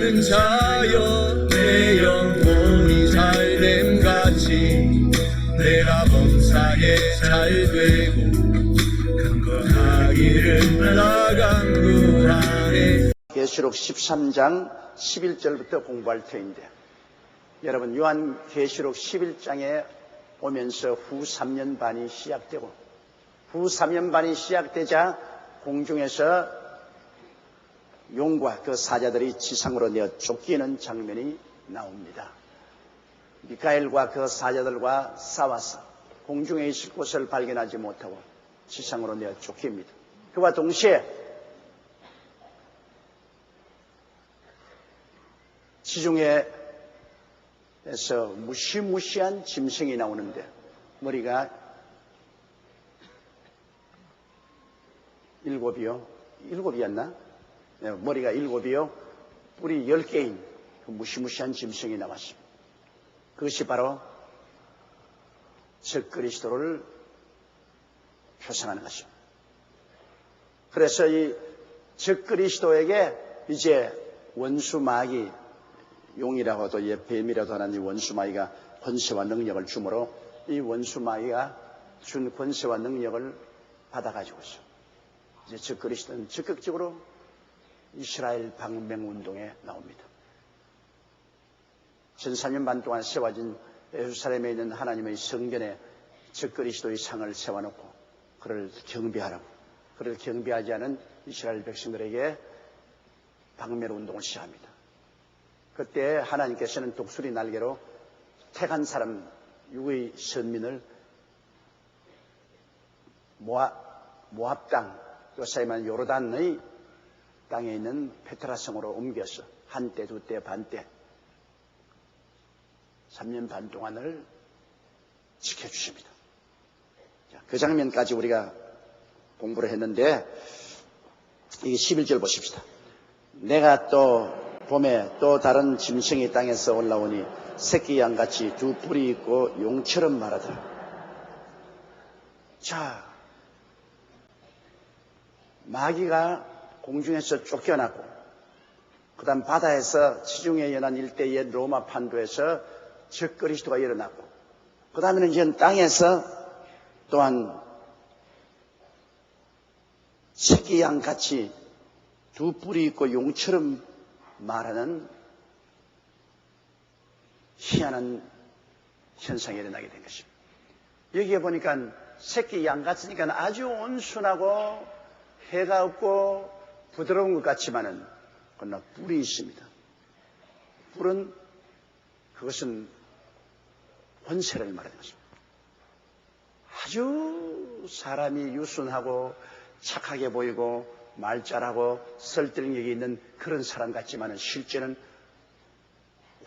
받은 자여 내 영혼이 잘됨 같이 내가 범사에 잘되고 근거하기를 나간구하네. 계시록 13장 11절부터 공부할 터인데, 여러분 요한계시록 11장에 오면서 후 3년 반이 시작되고, 후 3년 반이 시작되자 공중에서 용과 그 사자들이 지상으로 내어 쫓기는 장면이 나옵니다. 미카엘과 그 사자들과 싸워서 공중에 있을 곳을 발견하지 못하고 지상으로 내어 쫓깁니다. 그와 동시에 지중해에서 무시무시한 짐승이 나오는데, 머리가 7이었나? 네, 머리가 7이요 뿔이 10개인 그 무시무시한 짐승이 나왔습니다. 그것이 바로 적그리스도를 표상하는 것입니다. 그래서 이 적그리스도에게 이제 원수 마귀, 용이라고도 뱀이라도 하는 이 원수 마귀가 권세와 능력을 주므로 이 원수 마귀가 준 권세와 능력을 받아가지고서 이제 적그리스도는 적극적으로 이스라엘 방명 운동에 나옵니다. 1400년 반 동안 세워진 예루살렘에 있는 하나님의 성전에 적그리스도의 상을 세워놓고 그를 경배하라고, 그를 경배하지 않은 이스라엘 백성들에게 방명 운동을 시작합니다. 그때 하나님께서는 독수리 날개로 택한 사람 6의 선민을 모압 땅, 요사이 말하는 요르단의 땅에 있는 페트라성으로 옮겨서 한때, 두때, 반때 3년 반 동안을 지켜주십니다. 자, 그 장면까지 우리가 공부를 했는데, 이게 11절 보십시다. 내가 또 봄에 또 다른 짐승이 땅에서 올라오니 새끼 양같이 두 뿔이 있고 용처럼 말하더라. 자, 마귀가 공중에서 쫓겨나고, 그 다음 바다에서 지중해 연안 일대의 로마 판도에서 적그리스도가 일어나고, 그 다음에는 이제 땅에서 또한 새끼 양같이 두 뿔이 있고 용처럼 말하는 희한한 현상이 일어나게 된 것입니다. 여기에 보니까 새끼 양 같으니까 아주 온순하고 해가 없고 부드러운 것 같지만은 그러나 뿔이 있습니다. 뿔은 그것은 권세를 말하는 것입니다. 아주 사람이 유순하고 착하게 보이고 말 잘하고 설득력이 있는 그런 사람 같지만은 실제는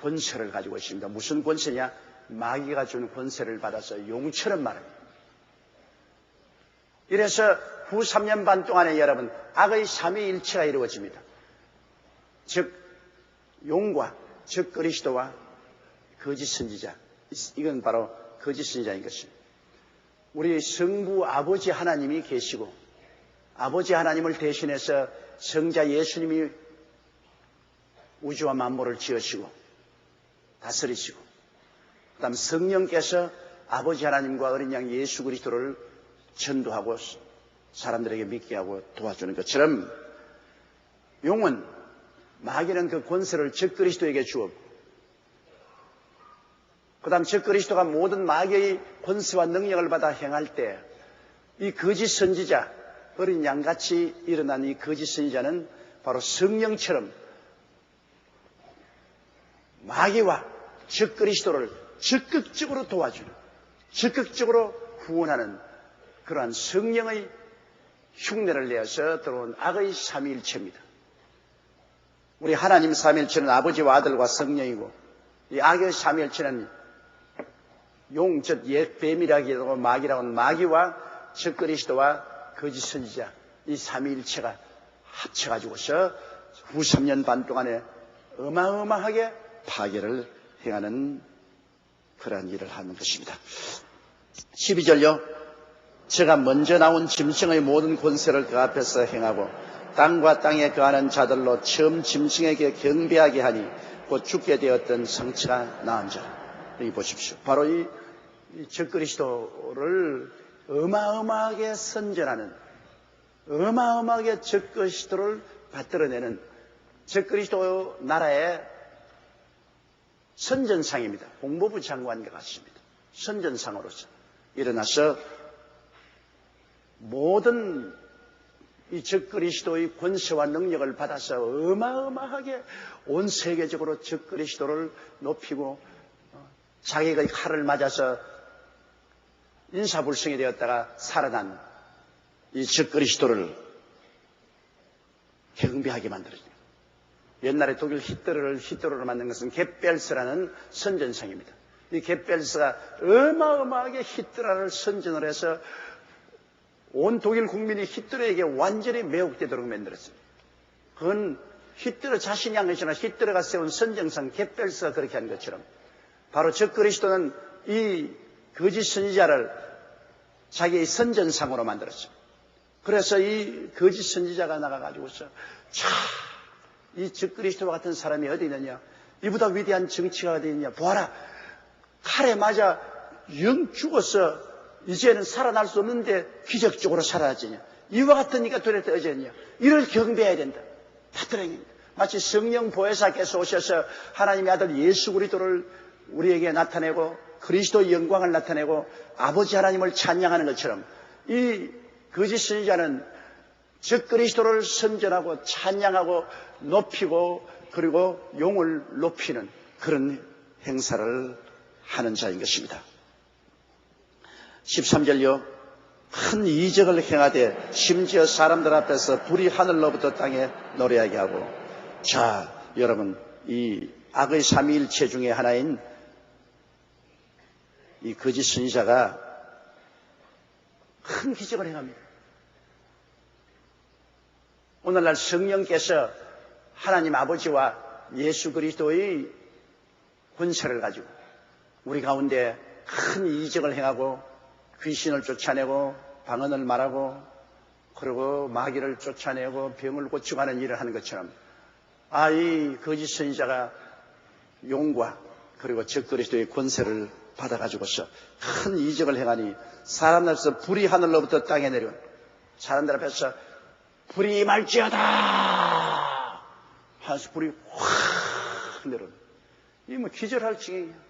권세를 가지고 있습니다. 무슨 권세냐? 마귀가 준 권세를 받아서 용처럼 말합니다. 이래서 후 3년 반 동안에 여러분 악의 삼위일체가 이루어집니다. 즉 용과 즉 그리스도와 거짓 선지자, 이건 바로 거짓 선지자인 것입니다. 우리 성부 아버지 하나님이 계시고, 아버지 하나님을 대신해서 성자 예수님이 우주와 만물을 지으시고 다스리시고, 그 다음 성령께서 아버지 하나님과 어린 양 예수 그리스도를 전도하고 사람들에게 믿게 하고 도와주는 것처럼, 용은, 마귀는 그 권세를 적그리스도에게 주었고, 그 다음 적그리스도가 모든 마귀의 권세와 능력을 받아 행할 때 이 거짓 선지자, 어린 양같이 일어난 이 거짓 선지자는 바로 성령처럼 마귀와 적그리스도를 적극적으로 도와주는, 적극적으로 후원하는 그러한 성령의 흉내를 내어서 들어온 악의 삼위일체입니다. 우리 하나님 삼위일체는 아버지와 아들과 성령이고, 이 악의 삼위일체는 용, 즉 뱀이라기도 하고 마귀라고 하는 마귀와 적그리스도와 거짓 선지자, 이 삼위일체가 합쳐가지고서 후 3년 반 동안에 어마어마하게 파괴를 행하는 그러한 일을 하는 것입니다. 12절요. 제가 먼저 나온 짐승의 모든 권세를 그 앞에서 행하고 땅과 땅에 거하는 자들로 처음 짐승에게 경배하게 하니 곧 죽게 되었던 성체가 나은 자라. 여기 보십시오. 바로 이 적그리스도를 어마어마하게 선전하는, 어마어마하게 적그리스도를 받들어내는 적그리스도 나라의 선전상입니다. 공보부 장관과 같습니다. 선전상으로서 일어나서 모든 이 적그리스도의 권세와 능력을 받아서 어마어마하게 온 세계적으로 적그리스도를 높이고 자기가 칼을 맞아서 인사불성이 되었다가 살아난 이 적그리스도를 경배하게 만들어집니다. 옛날에 독일 히틀러를 만든 것은 겟벨스라는 선전상입니다. 이 겟벨스가 어마어마하게 히틀러를 선전을 해서 온 독일 국민이 히틀러에게 완전히 매혹되도록 만들었습니다. 그건 히틀러 자신이 한 것이나 히틀러가 세운 선정상 겟벨스가 그렇게 한 것처럼 바로 적그리스도는 이 거짓 선지자를 자기의 선전상으로 만들었습니다. 그래서 이 거짓 선지자가 나가가지고서 이 적그리스도와 같은 사람이 어디 있느냐, 이보다 위대한 정치가 어디 있느냐, 보아라, 칼에 맞아 영 죽었어. 이제는 살아날 수 없는데 기적적으로 살아나지냐, 이와 같은 이가 도대체 어제냐, 이를 경배해야 된다. 받들어냅니다. 마치 성령 보혜사께서 오셔서 하나님의 아들 예수 그리스도를 우리에게 나타내고 그리스도의 영광을 나타내고 아버지 하나님을 찬양하는 것처럼 이 거짓 선지자는 적그리스도를 선전하고 찬양하고 높이고 그리고 용을 높이는 그런 행사를 하는 자인 것입니다. 13절요. 큰 이적을 행하되 심지어 사람들 앞에서 불이 하늘로부터 땅에 노래하게 하고. 자, 여러분, 이 악의 삼위일체 중에 하나인 이 거짓 선지자가 큰 기적을 행합니다. 오늘날 성령께서 하나님 아버지와 예수 그리스도의 권세를 가지고 우리 가운데 큰 이적을 행하고 귀신을 쫓아내고 방언을 말하고 그리고 마귀를 쫓아내고 병을 고치고 하는 일을 하는 것처럼 이 거짓 선지자가 용과 그리고 적그리스도의 권세를 받아가지고서 큰 이적을 행하니 사람들 앞에서 불이 하늘로부터 땅에 내려온, 사람들 앞에서 불이 말지어다 하면서 불이 확 내려온, 이게 뭐 기절할 지경이에요.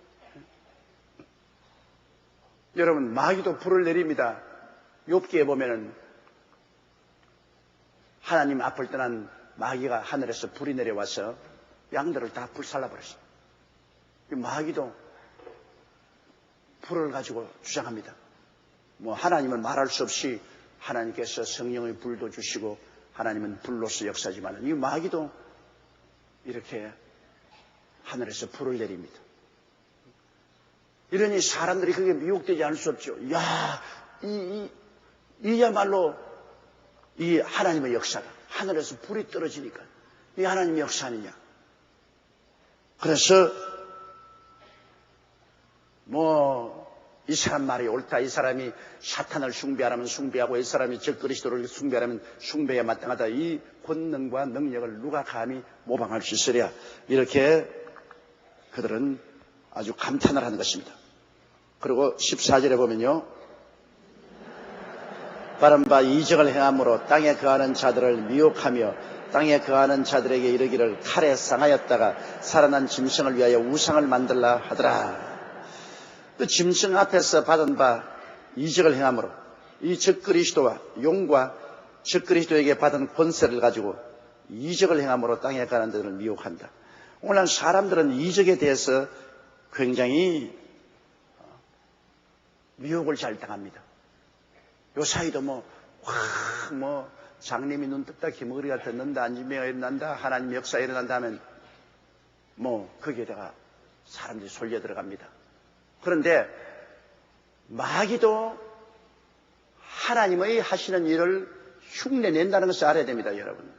여러분, 마귀도 불을 내립니다. 욥기에 보면은 하나님 앞을 떠난 마귀가 하늘에서 불이 내려와서 양들을 다 불살라버렸어요. 마귀도 불을 가지고 주장합니다. 뭐 하나님은 말할 수 없이 하나님께서 성령의 불도 주시고 하나님은 불로서 역사지만 이 마귀도 이렇게 하늘에서 불을 내립니다. 이러니 사람들이 그게 미혹되지 않을 수 없죠. 야, 이야말로 이 하나님의 역사가 하늘에서 불이 떨어지니까 이 하나님의 역사 아니냐. 그래서 이 사람 말이 옳다. 이 사람이 사탄을 숭배하라면 숭배하고 이 사람이 적그리스도를 숭배하라면 숭배에 마땅하다. 이 권능과 능력을 누가 감히 모방할 수 있으랴. 이렇게 그들은 아주 감탄을 하는 것입니다. 그리고 14절에 보면요. 바른바 이적을 행함으로 땅에 거하는 자들을 미혹하며 땅에 거하는 자들에게 이르기를 칼에 상하였다가 살아난 짐승을 위하여 우상을 만들라 하더라. 그 짐승 앞에서 받은 바 이적을 행함으로 이 적그리스도와 용과 적그리스도에게 받은 권세를 가지고 이적을 행함으로 땅에 가는 자들을 미혹한다. 오늘날 사람들은 이적에 대해서 굉장히 미혹을 잘 당합니다. 요 사이도 장님이 눈 떴다 기머리가 듣는다 안진병이 일어난다 하나님 역사 일어난다 하면 거기에다가 사람들이 솔려 들어갑니다. 그런데 마귀도 하나님의 하시는 일을 흉내낸다는 것을 알아야 됩니다. 여러분,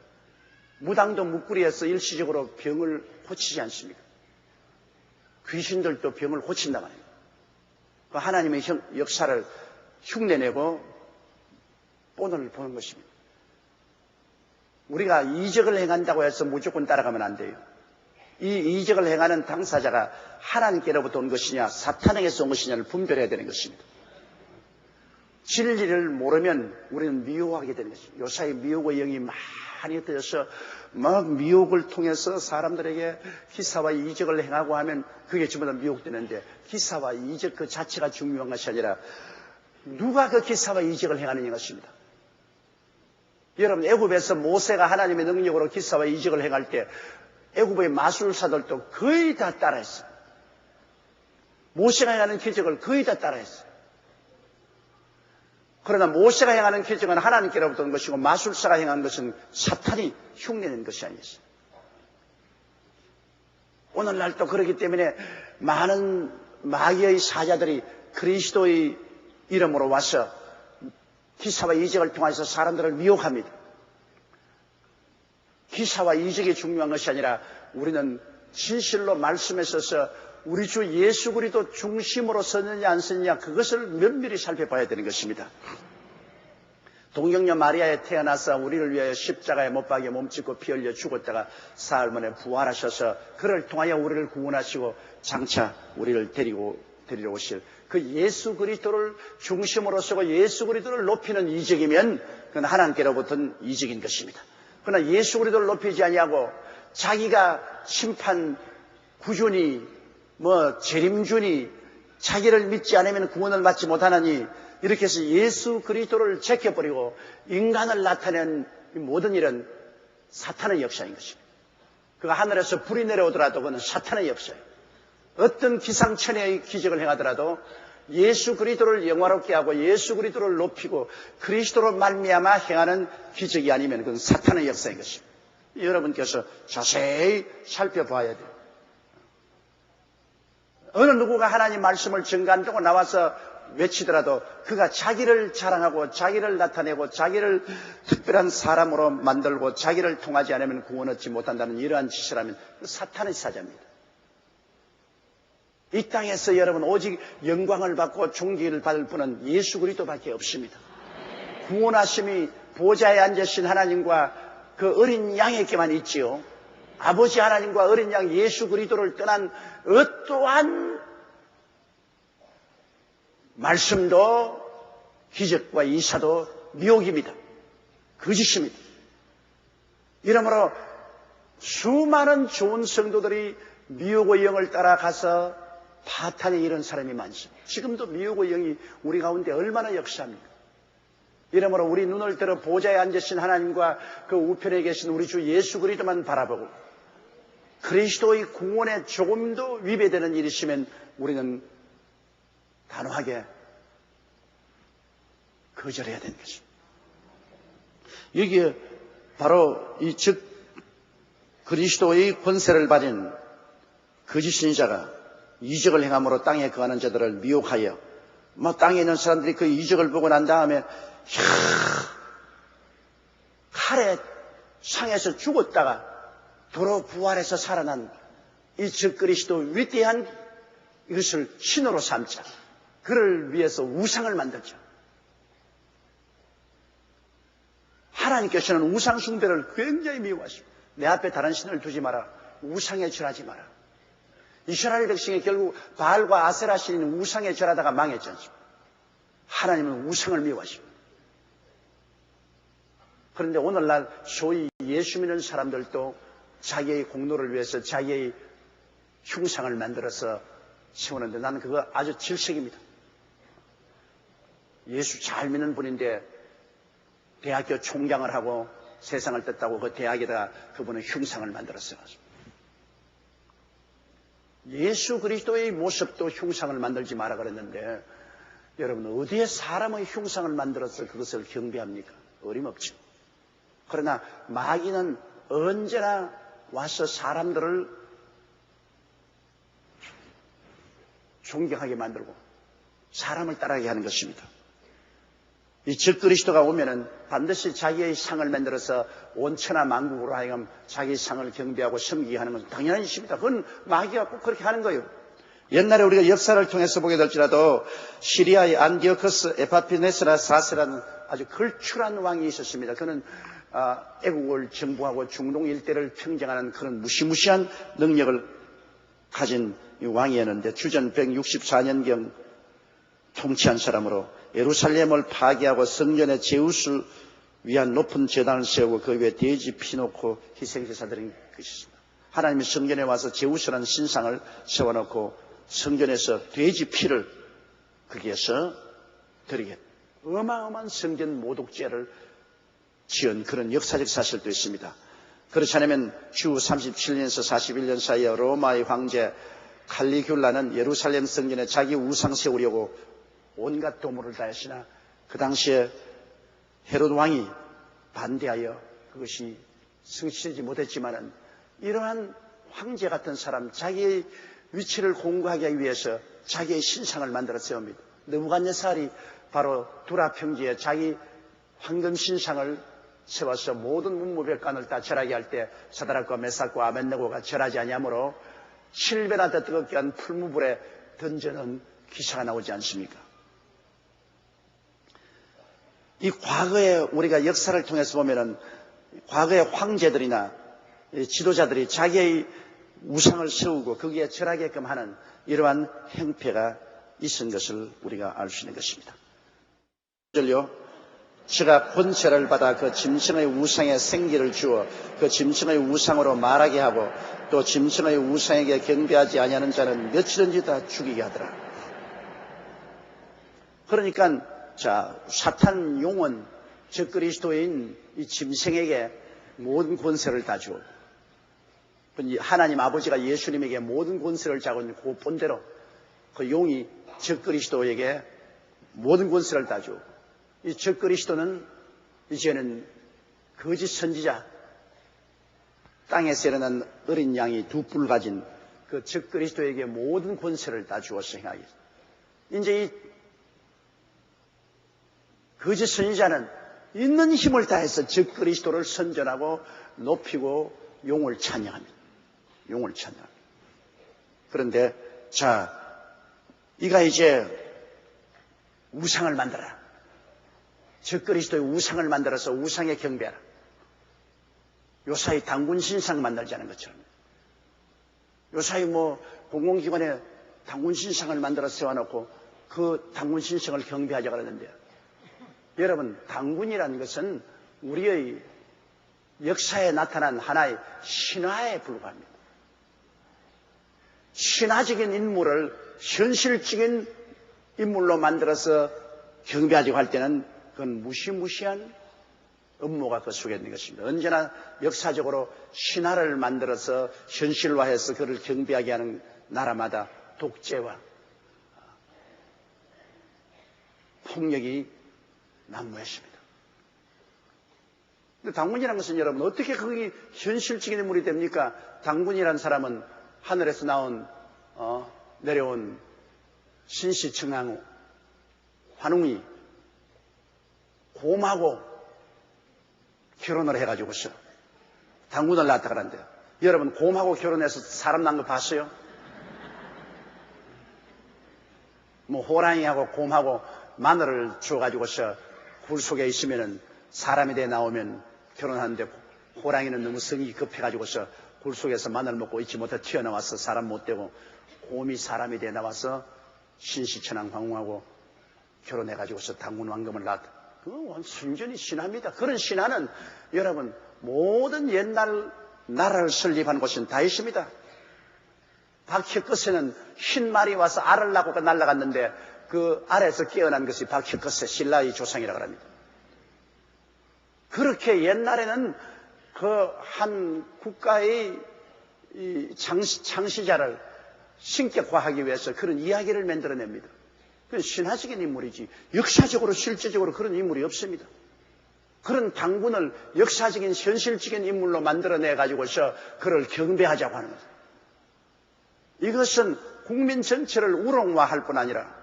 무당도 무꾸리에서 일시적으로 병을 고치지 않습니다. 귀신들도 병을 고친단 말이에요. 하나님의 역사를 흉내내고 본을 보는 것입니다. 우리가 이적을 행한다고 해서 무조건 따라가면 안 돼요. 이 이적을 행하는 당사자가 하나님께로부터 온 것이냐 사탄에게서 온 것이냐를 분별해야 되는 것입니다. 진리를 모르면 우리는 미혹하게 되는 것입니다. 요사이 미혹의 영이 많이 흩어져서 막 미혹을 통해서 사람들에게 기사와 이적을 행하고 하면 그게 전부 다 미혹되는데, 기사와 이적 그 자체가 중요한 것이 아니라 누가 그 기사와 이적을 행하느냐 것입니다. 여러분, 애굽에서 모세가 하나님의 능력으로 기사와 이적을 행할 때 애굽의 마술사들도 거의 다 따라했어요. 모세가 행하는 기적을 거의 다 따라했어요. 그러나 모세가 행하는 기적은 하나님께로부터 온 것이고 마술사가 행한 것은 사탄이 흉내낸 것이 아니었어요. 오늘날도 그렇기 때문에 많은 마귀의 사자들이 그리스도의 이름으로 와서 기사와 이적을 통해서 사람들을 미혹합니다. 기사와 이적이 중요한 것이 아니라 우리는 진실로 말씀에 있어서 우리 주 예수 그리스도 중심으로 서느냐 안 서느냐 그것을 면밀히 살펴봐야 되는 것입니다. 동정녀 마리아에 태어나서 우리를 위하여 십자가에 못 박여 몸짓고 피 흘려 죽었다가 사흘 만에 부활하셔서 그를 통하여 우리를 구원하시고 장차 우리를 데리러 오실 그 예수 그리스도를 중심으로 서고 예수 그리스도를 높이는 이적이면 그건 하나님께로부터는 이적인 것입니다. 그러나 예수 그리스도를 높이지 아니하고 자기가 심판 구주니 재림주니 자기를 믿지 않으면 구원을 받지 못하나니 이렇게 해서 예수 그리스도를 제껴버리고 인간을 나타낸 모든 일은 사탄의 역사인 것입니다. 그가 하늘에서 불이 내려오더라도 그건 사탄의 역사예요. 어떤 기상천외의 기적을 행하더라도 예수 그리스도를 영화롭게 하고 예수 그리스도를 높이고 그리스도로 말미암아 행하는 기적이 아니면 그건 사탄의 역사인 것입니다. 여러분께서 자세히 살펴봐야 돼요. 어느 누구가 하나님 말씀을 증거한다고 나와서 외치더라도 그가 자기를 자랑하고 자기를 나타내고 자기를 특별한 사람으로 만들고 자기를 통하지 않으면 구원 얻지 못한다는 이러한 짓이라면 사탄의 사자입니다. 이 땅에서 여러분 오직 영광을 받고 존귀를 받을 분은 예수 그리스도밖에 없습니다. 구원하심이 보좌에 앉으신 하나님과 그 어린 양에게만 있지요. 아버지 하나님과 어린 양 예수 그리스도를 떠난 어떠한 말씀도 기적과 이사도 미혹입니다. 거짓입니다. 이러므로 수많은 좋은 성도들이 미혹의 영을 따라가서 파탄에 이른 사람이 많습니다. 지금도 미혹의 영이 우리 가운데 얼마나 역사합니까? 이러므로 우리 눈을 들어 보좌에 앉으신 하나님과 그 우편에 계신 우리 주 예수 그리스도만 바라보고 그리스도의 구원에 조금도 위배되는 일이 있으면 우리는 단호하게 거절해야 되는 것입니다. 여기에 바로 즉 그리스도의 권세를 받은 거짓 신자가 이적을 행함으로 땅에 거하는 자들을 미혹하여 땅에 있는 사람들이 그 이적을 보고 난 다음에 칼에 상해서 죽었다가 도로 부활해서 살아난 이 즉 그리스도 위대한 이것을 신으로 삼자. 그를 위해서 우상을 만들자. 하나님께서는 우상 숭배를 굉장히 미워하십니다. 내 앞에 다른 신을 두지 마라. 우상에 절하지 마라. 이스라엘 백성이 결국 바알과 아세라 신인 우상에 절하다가 망했지 않습니까? 하나님은 우상을 미워하십니다. 그런데 오늘날 소위 예수 믿는 사람들도 자기의 공로를 위해서 자기의 흉상을 만들어서 세우는데 나는 그거 아주 질색입니다. 예수 잘 믿는 분인데 대학교 총장을 하고 세상을 떴다고 그 대학에다가 그분은 흉상을 만들었어요. 예수 그리스도의 모습도 흉상을 만들지 마라 그랬는데 여러분 어디에 사람의 흉상을 만들어서 그것을 경배합니까? 어림없죠. 그러나 마귀는 언제나 와서 사람들을 존경하게 만들고 사람을 따라가게 하는 것입니다. 이 즉 그리스도가 오면은 반드시 자기의 상을 만들어서 온 천하 만국으로 하여금 자기의 상을 경배하고 섬기게 하는 것은 당연한 일입니다. 그건 마귀가 꼭 그렇게 하는 거예요. 옛날에 우리가 역사를 통해서 보게 될지라도 시리아의 안디오커스 에파피네스라 4세라는 아주 걸출한 왕이 있었습니다. 그는 애국을 정복하고 중동 일대를 평정하는 그런 무시무시한 능력을 가진 왕이었는데 주전 164년경 통치한 사람으로 예루살렘을 파괴하고 성전에 제우스를 위한 높은 제단을 세우고 그 위에 돼지 피 놓고 희생제사드린 것이었습니다. 하나님이 성전에 와서 제우스라는 신상을 세워놓고 성전에서 돼지 피를 거기에서 드리겠다. 어마어마한 성전 모독죄를 지은 그런 역사적 사실도 있습니다. 그렇지 않으면 주 37년에서 41년 사이에 로마의 황제 칼리귤라는 예루살렘 성전에 자기 우상 세우려고 온갖 도모를 다했으나 그 당시에 헤롯 왕이 반대하여 그것이 성취되지 못했지만은 이러한 황제 같은 사람 자기의 위치를 공고하기 위해서 자기의 신상을 만들어 세웁니다. 느부갓네살이 바로 두라 평지에 자기 황금 신상을 세워서 모든 문무백관을 다 절하게 할 때 사드락과 메삭과 아벳네고가 절하지 아니하므로 7배나 더 뜨겁게 한 풀무불에 던져놓은 기사가 나오지 않습니까? 이 과거에 우리가 역사를 통해서 보면은 과거의 황제들이나 지도자들이 자기의 우상을 세우고 거기에 절하게끔 하는 이러한 행패가 있은 것을 우리가 알 수 있는 것입니다. 제가 권세를 받아 그 짐승의 우상에 생기를 주어 그 짐승의 우상으로 말하게 하고 또 짐승의 우상에게 경배하지 아니하는 자는 며칠은지 다 죽이게 하더라. 그러니까 사탄 용은 적그리스도인 이 짐승에게 모든 권세를 다 주어 하나님 아버지가 예수님에게 모든 권세를 자고 있는 그 본대로 그 용이 적그리스도에게 모든 권세를 다 주고 이 적그리스도는 이제는 거짓 선지자 땅에서 일어난 어린 양이 두 뿔 가진 그 적그리스도에게 모든 권세를 다 주어서 행하겠습니다. 이제 이 거짓 선지자는 있는 힘을 다해서 적그리스도를 선전하고 높이고 용을 찬양합니다. 용을 찬양합니다. 그런데 이가 이제 우상을 만들어라. 적그리스도의 우상을 만들어서 우상에 경배하라. 요사이 당군 신상 만들자는 것처럼. 요사이 공공기관에 당군 신상을 만들어 세워놓고 그 당군 신상을 경배하자 그러는데요. 여러분, 당군이라는 것은 우리의 역사에 나타난 하나의 신화에 불과합니다. 신화적인 인물을 현실적인 인물로 만들어서 경배하자고 할 때는 그건 무시무시한 음모가 그 속에 있는 것입니다. 언제나 역사적으로 신화를 만들어서 현실화해서 그를 경배하게 하는 나라마다 독재와 폭력이 난무했습니다. 근데 당군이라는 것은 여러분 어떻게 그게 현실적인 인물이 됩니까? 당군이라는 사람은 하늘에서 내려온 신시청왕 환웅이 곰하고 결혼을 해가지고서 당군을 낳았다 그러는데요. 여러분 곰하고 결혼해서 사람 낳은 거 봤어요? 호랑이하고 곰하고 마늘을 주어가지고서 굴 속에 있으면은 사람이 돼 나오면 결혼하는데 호랑이는 너무 성이 급해가지고서 굴 속에서 마늘 먹고 있지 못해 튀어나와서 사람 못 되고 곰이 사람이 돼 나와서 신시천왕 황후하고 결혼해가지고서 당군 왕금을 낳았다. 그건 순전히 신화입니다. 그런 신화는 여러분 모든 옛날 나라를 설립한 곳은 다 있습니다. 박혁거세는 흰 말이 와서 알을 낳고 날아갔는데 그 알에서 깨어난 것이 박혁거세 신라의 조상이라고 합니다. 그렇게 옛날에는 그 한 국가의 창시자를 신격화하기 위해서 그런 이야기를 만들어냅니다. 그건 신화적인 인물이지 역사적으로 실제적으로 그런 인물이 없습니다. 그런 당군을 역사적인 현실적인 인물로 만들어내가지고서 그를 경배하자고 하는 거죠. 이것은 국민 전체를 우롱화할 뿐 아니라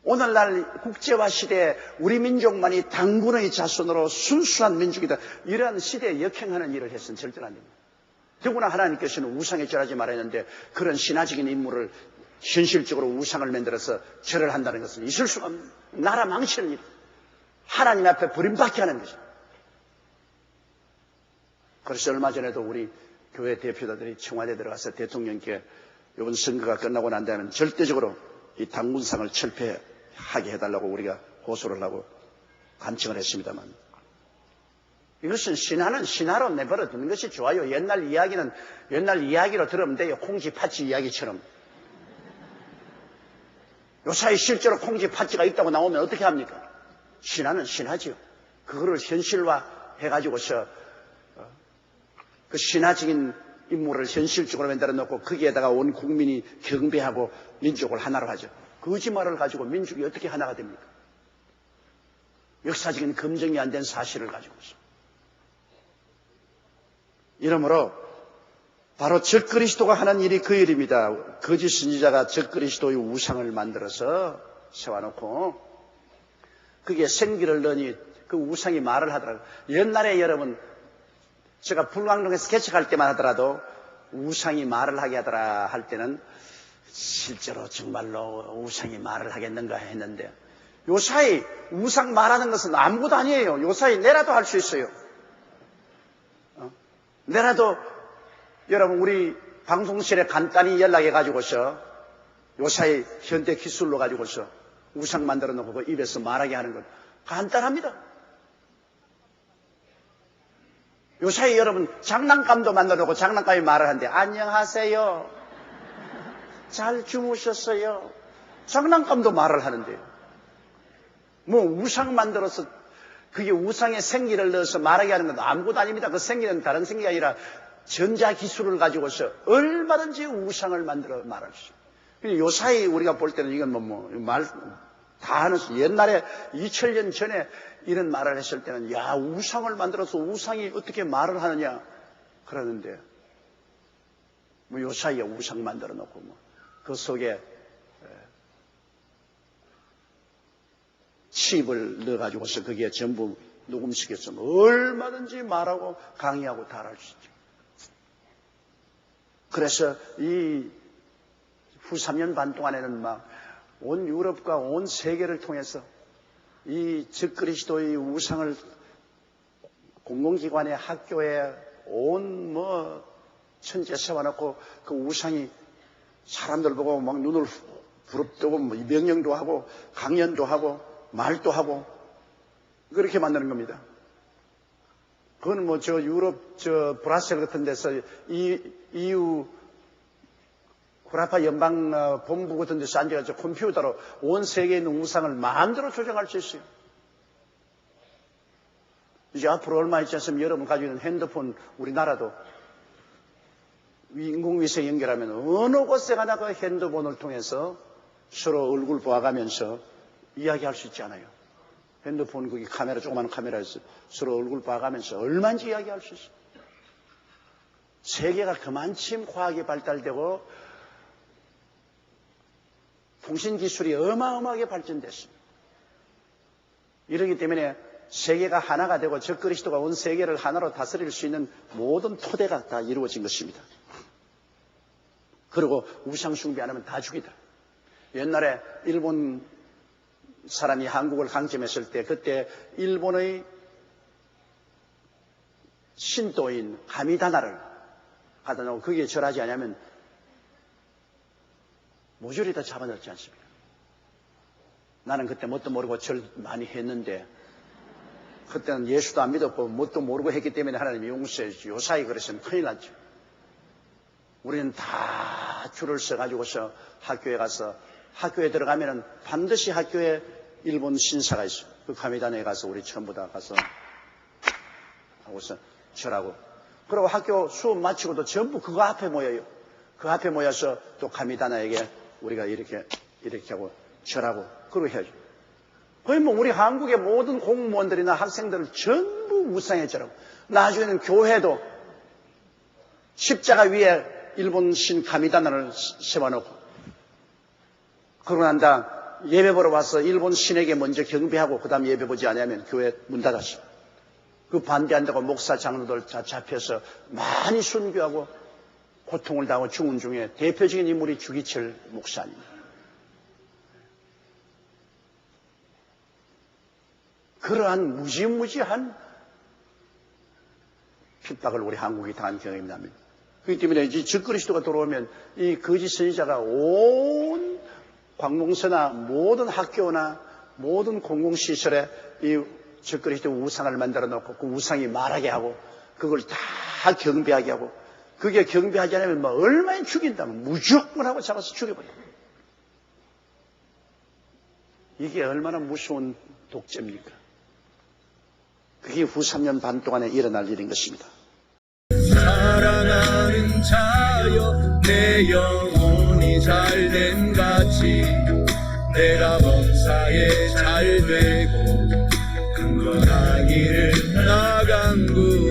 오늘날 국제화 시대에 우리 민족만이 당군의 자손으로 순수한 민족이다. 이러한 시대에 역행하는 일을 해서는 절대 안 됩니다. 더구나 하나님께서는 우상에 절하지 말아야 하는데 그런 신화적인 인물을 현실적으로 우상을 만들어서 절을 한다는 것은 있을 수가 없는 나라 망치는 일. 하나님 앞에 버림받게 하는 것입니다. 그래서 얼마 전에도 우리 교회 대표자들이 청와대 들어가서 대통령께 이번 선거가 끝나고 난 다음에 절대적으로 이 당군상을 철폐하게 해달라고 우리가 호소를 하고 간청을 했습니다만, 이것은 신화는 신화로 내버려 두는 것이 좋아요. 옛날 이야기는 옛날 이야기로 들으면 돼요. 콩쥐 팥쥐 이야기처럼. 요사이 실제로 콩쥐 팥쥐가 있다고 나오면 어떻게 합니까? 신화는 신화죠. 그거를 현실화 해가지고서 그 신화적인 인물을 현실적으로 만들어 놓고 거기에다가 온 국민이 경배하고 민족을 하나로 하죠. 거짓말을 가지고 민족이 어떻게 하나가 됩니까? 역사적인 검증이 안 된 사실을 가지고서. 이러므로 바로 적그리스도가 하는 일이 그 일입니다. 거짓 선지자가 적그리스도의 우상을 만들어서 세워놓고 그게 생기를 넣으니 그 우상이 말을 하더라고요. 옛날에 여러분 제가 불광동에서 개척할 때만 하더라도 우상이 말을 하게 하더라 할 때는 실제로 정말로 우상이 말을 하겠는가 했는데, 요사이 우상 말하는 것은 아무것도 아니에요. 요사이 내라도 할 수 있어요. 내라도 여러분 우리 방송실에 간단히 연락해 가지고서 요사이 현대 기술로 가지고서 우상 만들어 놓고 그 입에서 말하게 하는 것 간단합니다. 요사이 여러분 장난감도 만들어 놓고 장난감이 말을 하는데 안녕하세요, 잘 주무셨어요, 장난감도 말을 하는데요. 뭐 우상 만들어서 그게 우상의 생기를 넣어서 말하게 하는 건 아무것도 아닙니다. 그 생기는 다른 생기가 아니라 전자기술을 가지고서 얼마든지 우상을 만들어 말할 수 있어요. 요사이 우리가 볼 때는 이건 말 다 하는 수. 옛날에 2000년 전에 이런 말을 했을 때는 야, 우상을 만들어서 우상이 어떻게 말을 하느냐 그러는데, 뭐 요사이에 우상 만들어 놓고 그 속에 칩을 넣어가지고서 거기에 전부 녹음시켰으면 얼마든지 말하고 강의하고 다 할 수 있죠. 그래서 이 후 3년 반 동안에는 막 온 유럽과 온 세계를 통해서 이 적그리스도의 우상을 공공기관에 학교에 온 천재 세워놓고 그 우상이 사람들 보고 막 눈을 부릅뜨고 명령도 하고 강연도 하고 말도 하고 그렇게 만드는 겁니다. 그건 유럽 브라셀 같은 데서 EU 구라파 연방 본부 같은 데서 앉아가지고 컴퓨터로 온 세계에 있는 우상을 마음대로 조정할 수 있어요. 이제 앞으로 얼마 있지 않으면 여러분 가지고 있는 핸드폰, 우리나라도 인공위성 연결하면 어느 곳에 가나 그 핸드폰을 통해서 서로 얼굴 보아가면서 이야기할 수 있지 않아요. 핸드폰 거기 카메라, 조그마한 카메라에서 서로 얼굴 봐가면서 얼마든지 이야기할 수 있어요. 세계가 그만큼 과학이 발달되고 통신기술이 어마어마하게 발전됐습니다. 이러기 때문에 세계가 하나가 되고 적그리스도가 온 세계를 하나로 다스릴 수 있는 모든 토대가 다 이루어진 것입니다. 그리고 우상 숭배 안 하면 다 죽이더라. 옛날에 일본 사람이 한국을 강점했을 때 그때 일본의 신도인 가미다나를 갖다 놓고 거기에 절하지 않으면 모조리 다 잡아넣지 않습니까? 나는 그때 뭣도 모르고 절 많이 했는데 그때는 예수도 안 믿었고 뭣도 모르고 했기 때문에 하나님이 용서해 주지. 요사이 그랬으면 큰일 났죠. 우리는 다 줄을 서가지고서 학교에 가서 학교에 들어가면은 반드시 학교에 일본 신사가 있어요. 그 가미다나에 가서 우리 전부 다 가서 하고서 절하고, 그리고 학교 수업 마치고도 전부 그거 앞에 모여요. 그 앞에 모여서 또 가미다나에게 우리가 이렇게 하고 절하고 그러고 해야죠. 거의 우리 한국의 모든 공무원들이나 학생들을 전부 우상에 절하고, 나중에는 교회도 십자가 위에 일본 신 가미다나를 세워놓고, 그러고 난 다음 예배 보러 와서 일본 신에게 먼저 경배하고 그 다음 예배 보지 않으면 교회 문 닫았어. 그 반대한다고 목사 장로들 다 잡혀서 많이 순교하고 고통을 당하고 죽은 중에 대표적인 인물이 주기철 목사입니다. 그러한 무지무지한 핍박을 우리 한국이 당한 경험이 납니다. 그렇기 때문에 이 적그리스도가 들어오면 이 거짓 선지자가 온 관공서나 모든 학교나 모든 공공시설에 이 적그리스도 우상을 만들어 놓고 그 우상이 말하게 하고 그걸 다 경배하게 하고 그게 경배하지 않으면 뭐 얼마나 죽인다면 무조건 하고 잡아서 죽여버려요. 이게 얼마나 무서운 독재입니까? 그게 후 3년 반 동안에 일어날 일인 것입니다. 사랑하는 자여 내 영혼이 잘됨 같이 내가 범사에 잘되고 강건하기를 나간구